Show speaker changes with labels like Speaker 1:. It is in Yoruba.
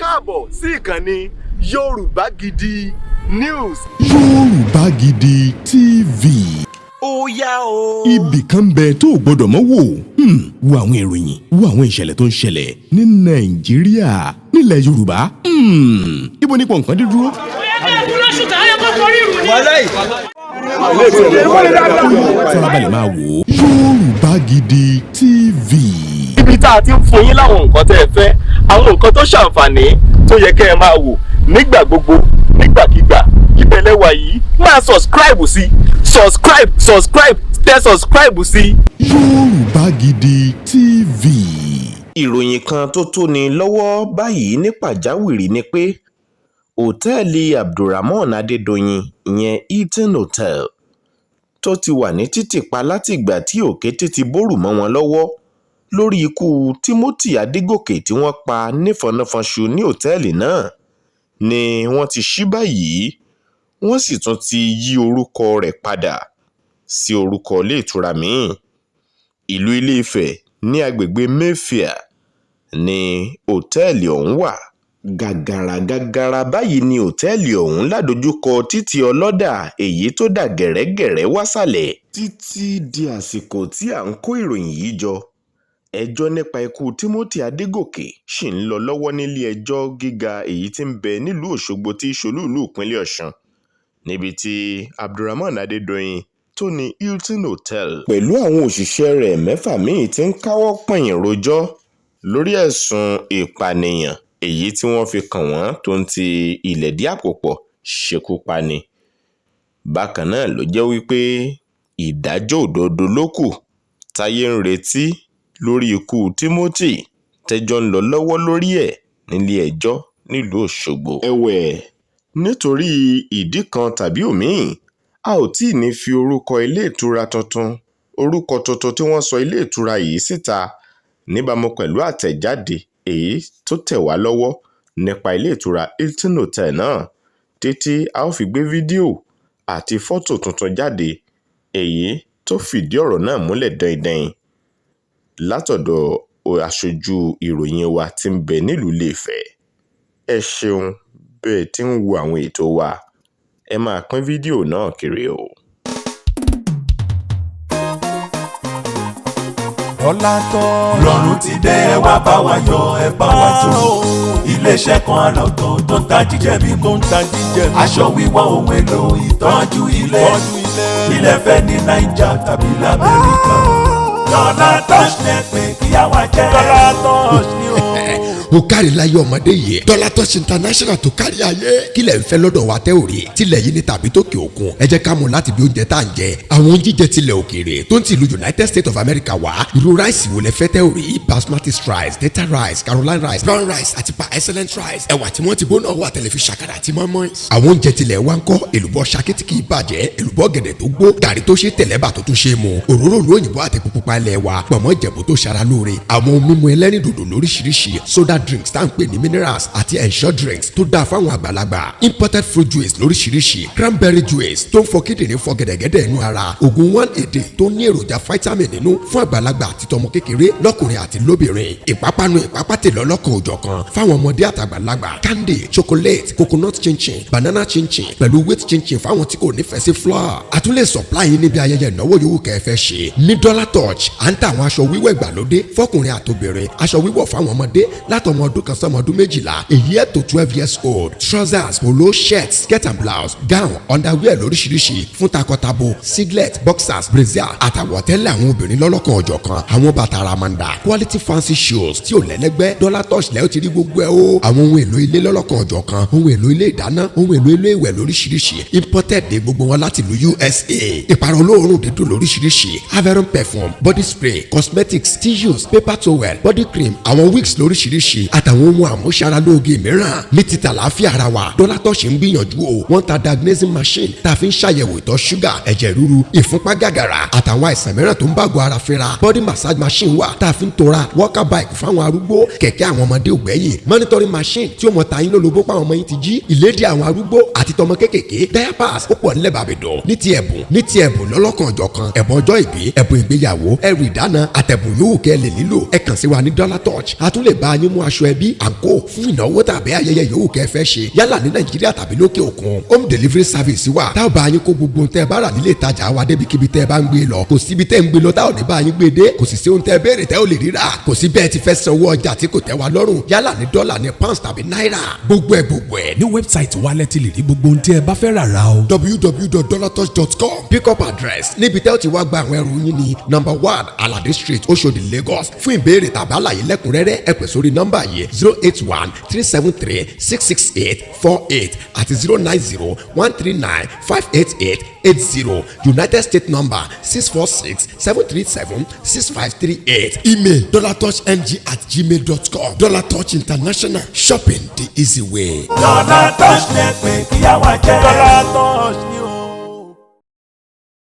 Speaker 1: káàbọ̀ sí ìkànnì Yorùbá Gidi News.
Speaker 2: Yorùbá Gidi TV.
Speaker 1: Ó yá o.
Speaker 2: Ibì kan bẹ tó o gbọdọ̀ mọ́ wò. Wo àwọn ìròyìn, wo àwọn ìṣẹ̀lẹ̀ tó ń ṣẹlẹ̀ ní Nàìjíríà, nílẹ̀ Yorùbá. Ibo ni pọ̀npọ́n dídúró. Farabalẹ̀ máa wò ó. Yorùbá Gidi TV.
Speaker 1: Ibi tá a ti ń fún yín láwọn nǹkan tẹ́ ẹ fẹ́, àwọn nǹkan tó ṣàǹfààní tó yẹ kẹ́ ẹ máa wò nígbà gbogbo, nígbàkigbà. Ìbẹ̀lẹ̀ wà yìí máa subscribe sí tẹ subscribe sí.
Speaker 2: Yorùbá Gidi TV.
Speaker 3: Ìròyìn kan tó tóni lọ́wọ́ báyìí ní pàjáwìrì ni pé òtẹ́ẹ̀lì Abdulrahman Adedoyin ìyẹn Hilton Hotel tó ti wà ní títìpa látìgbà tí òkété ti bórù mọ́ wọn lọ́wọ́ lórí ikú Timothy Adégòkè tí wọ́n pa nífọ̀nàfọ̀nṣù ní òtẹ́ẹ̀lì náà ni wọ́n ti ṣí báyìí, wọ́n sì tún ti yí orúkọ rẹ̀ padà sí orúkọ ilé ìtura míì. Ìlú Ilé-Ifẹ̀ ní agbègbè Mayfair ni òtẹ́ẹ̀lì ọ̀hún wà. Gàgàrà báyìí ni òtẹ́ẹ̀lì ọ̀hún ládojúkọ títì ọlọ́dà èyí tó dà gẹ̀rẹ́gẹ̀rẹ́ wásàlẹ̀. Títí di àsìkò tí à ń kó ìròyìn yìí jọ, ẹjọ́ nípa ikú Timothy Adégòkè ṣì ń lọ lọ́wọ́ nílé ẹjọ́ gíga èyí tí ń bẹ nílùú Òṣogbo tí ṣolúìlú ìpínlẹ̀ Ọ̀ṣun, níbi tí Abdulrahman Adedoyin tó ní Hilton Hotel pẹ̀lú àwọn òṣìṣẹ́ rẹ̀ 6 míì tí ń káwọ́ pọ̀nyìn rojọ́ lórí ẹ̀sùn ìpànìyàn èyí tí wọ́n fi kàn wọ́n tó ń ti ìlẹ̀dí àpòpọ̀ ṣekúpani. Bákan náà ló jẹ́ wípé ìdájọ́ òdodo ló kù táyé ń retí lórí ikú Timothy tẹ́jọ́ ń lọ lọ́wọ́ lórí ẹ̀ nílé ẹjọ́ nílùú Òṣogbo. Ẹ̀wẹ̀, nítorí ìdí kan tàbí òmíì, a ò tí ì ní fi orúkọ ilé ìtura tuntun tí wọ́n sọ ilé ìtura yìí síta níbàámu pẹ̀lú àtẹ̀jáde èyí tó tẹ̀ wá lọ́wọ́ nípa ilé ìtura Hilton Hotel náà, títí a ó fi gbé fídíò àti fọ́tò tuntun jáde èyí tó fìdí ọ̀rọ̀ náà múlẹ̀ daindain látọ̀dọ̀ aṣojú ìròyìn wa tí ń bẹ nílùú Ilé-Ifẹ̀. Ẹ ṣeun bẹ́ẹ̀ tí ń wo àwọn ètò wa, ẹ máa pín fídíò náà kiri o.
Speaker 4: Ọlá tán lọ́run ti dé, ẹ wá bá wa yọ̀, ẹ bá wa jó. Iléeṣẹ́ kan àràọ̀tọ̀ tó ń ta jíjẹ mímu, aṣọ wíwọ̀, ohun èlò ìtọ́jú ilé fẹ́ ní Naija tàbí l'Amẹ́ríkà. Dọ́là Touch lẹ pé kí á wá jẹ́. Dọ́là Touch ni o.
Speaker 5: ó kárí láyé ọmọdé yìí Dọ́là Touch International tó kárí ayé kílẹ̀ ń fẹ́ lọ́dọ̀ wa tẹ́ ò rí tilẹ̀ yìí ní tàbí tókè òkun ẹ jẹ́ ká mú láti bí oúnjẹ tá à ń jẹ àwọn oúnjẹ tilẹ̀ òkèèrè tó ń ti ìlú United States of America wá irú ráìsì wo lẹ fẹ́ tẹ́ ò rí basmati rice, data rice, Caroline rice, brown rice àti pa excellent rice ẹ̀wà tí wọ́n ti bó náà wà tẹ̀lé fi ṣàkàrà àti mọ́mọ́. àwọn oúnjẹ tilẹ̀ wa ń kọ́ èlùbọ́ ṣakí tí kì í bàjẹ́ èlùbọ́ gẹ̀dẹ̀ tó gbó gàrí tó ṣe tẹ̀lẹ́bà tó tún ṣe mu òróró lóyìnbó àti pupa ilẹ̀ wa pọ̀mọ́ ìjẹ̀bú tó ṣara lóore àwọn ohun mímu ẹlẹ́rìndòdò lóríṣiríṣi soda drinks tá à ń pè ní minerals àti ensure drinks tó dáa fáwọn àgbàlagbà imported fruit juice lóríṣiríṣi cranberry juice tó ń fọ kíndìnrín fọ gẹ̀dẹ̀gẹ̀dẹ̀ inú ara oògùn 180 tó ní èròjà vitamin nínú fún àgbàlagbà àti tọmọ kékeré lọ́kùnrin àti lóbìnrin ìpápánu ìpápátẹ̀ lọ́lọ́kan òjọ̀kan fáwọn ọmọdé àtàgbàlagbà candy chocolate coconut chinchin banana chinchin pẹ̀lú wheat chinchin fáwọn tí kò nífẹ̀ẹ́ sí flour àtúnlẹ̀ supply yín níbi ayẹyẹ ìnáwó yòówù kẹfẹ́ ṣe ní Dọ́là Touch à ń ta àwọn aṣọ wíwọ̀ ìgbàlódé fọkùnrin àtobìnrin aṣọ wíwọ̀ fáwọn ọmọdé látọmọ ọdún kan sọmọ ọdún 12 èyí ẹ̀ tó 12 years old trousers polo shirts skirt and blouse gown underwear lóríṣiríṣi fún takọtabo singlet boxers brazier àtàwọ̀tẹ́lẹ̀ àwọn obìnrin lọ́lọ́kan ọ̀jọ̀kan àwọn bàtà ramanda quality fancy shoes tí ò lẹ́lẹ́gbẹ́ Dọ́là Touch lẹ́yìn tí rí gbogbo ẹ̀ o àwọn ohun èlò ilé lọ́lọ́kan ọ̀jọ̀kan ohun èlò ilé ìdáná ohun èlò ilé ìwẹ̀ lóríṣiríṣi imported ní gbogbo wọn láti ìlú USA ìpàrọ̀ olóòórùn dídùn lóríṣiríṣi Aviron perfume body spray cosmetics tissues paper towel body cream àwọn wigs lóríṣiríṣi àtàwọn ohun àmúṣaralóge mìíràn ní títà láàfin ara wa Dọ́là Touch ń gbìyànjú o wọ́n ta diagnosing machine tá a fi ń ṣàyẹ̀wò ìtọ̀ ṣúgà ẹ̀jẹ̀ ríru ìfúnpá gàgàrà àtàwọn àìsàn mìíràn tó ń bàgọ́ ara fínra body massage machine wà tá a fi ń tora walker bike fáwọn arúgbó kẹ̀kẹ́ àwọn ọmọdé ògbẹ́yìn monitoring machine tí ó mọ ta yín lólobó pa àwọn ọmọ yín ti jí ìlédìí àwọn arúgbó àti tọmọ kékèké diapers ó pọ̀ nílẹ̀ bàbẹ̀dọ̀ ní ti ẹ̀bùn lọ́lọ́kan ọ̀jọ̀kan ẹ̀bùn ọjọ́ ìbí ẹ̀bùn ìgbéyàwó ẹrù ìdáná àtẹ̀bùn yòówù kẹ́ lè nílò ẹ kàn sí wa ní Dọ́là Touch a tún lè bá yín mú aṣọ ẹbí àǹkó fún ìnáwó tàbí ayẹyẹ yòówù kẹ́ fẹ́ ṣe yálà ní nàìjíríà tàbí lókè òkun. home delivery service wà tá ò bá yín kó gbogbo ohun tẹ́ ẹ bá rà nílé ìtajà wa débikíbi tẹ́ ẹ bá ń gbé lọ. kò síbi tẹ́ ń gbé lọ tá ò ní bá yín gbé dé. kò sì sí ohun tẹ́ ẹ béèrè tẹ́ ò lè ríra. kò sí bẹ́ẹ̀ ti fẹ́ sanwó ọjà tí kò tẹ́ wa lọ́rùn yálà ní dọ́là ní pounds tàbí náírà. gbogbo ẹ̀ ní wẹ́bsáìtì wa lẹ ti lè rí gbogbo ohun tí ẹ bá fẹ́ rà rà o. www.dollartouch.com pick up address níbi tẹ́ ò ti wá gba àwọn ẹrù yín ní number 1 alade street oṣòdì lagos. fún ìbéèrè tàbí àlàyé lẹ́kùnrẹ́rẹ́ ẹ pè sórí nọ́mbà yìí 081-373-66848 àti 090-139-58880 united states number 646-737-6538 email dollartouchng@gmail.com. Dollar Touch International, shopping the easy way.
Speaker 4: Dollar Touch lẹ pé kí á wá jẹ́. Dollar Touch ni ó.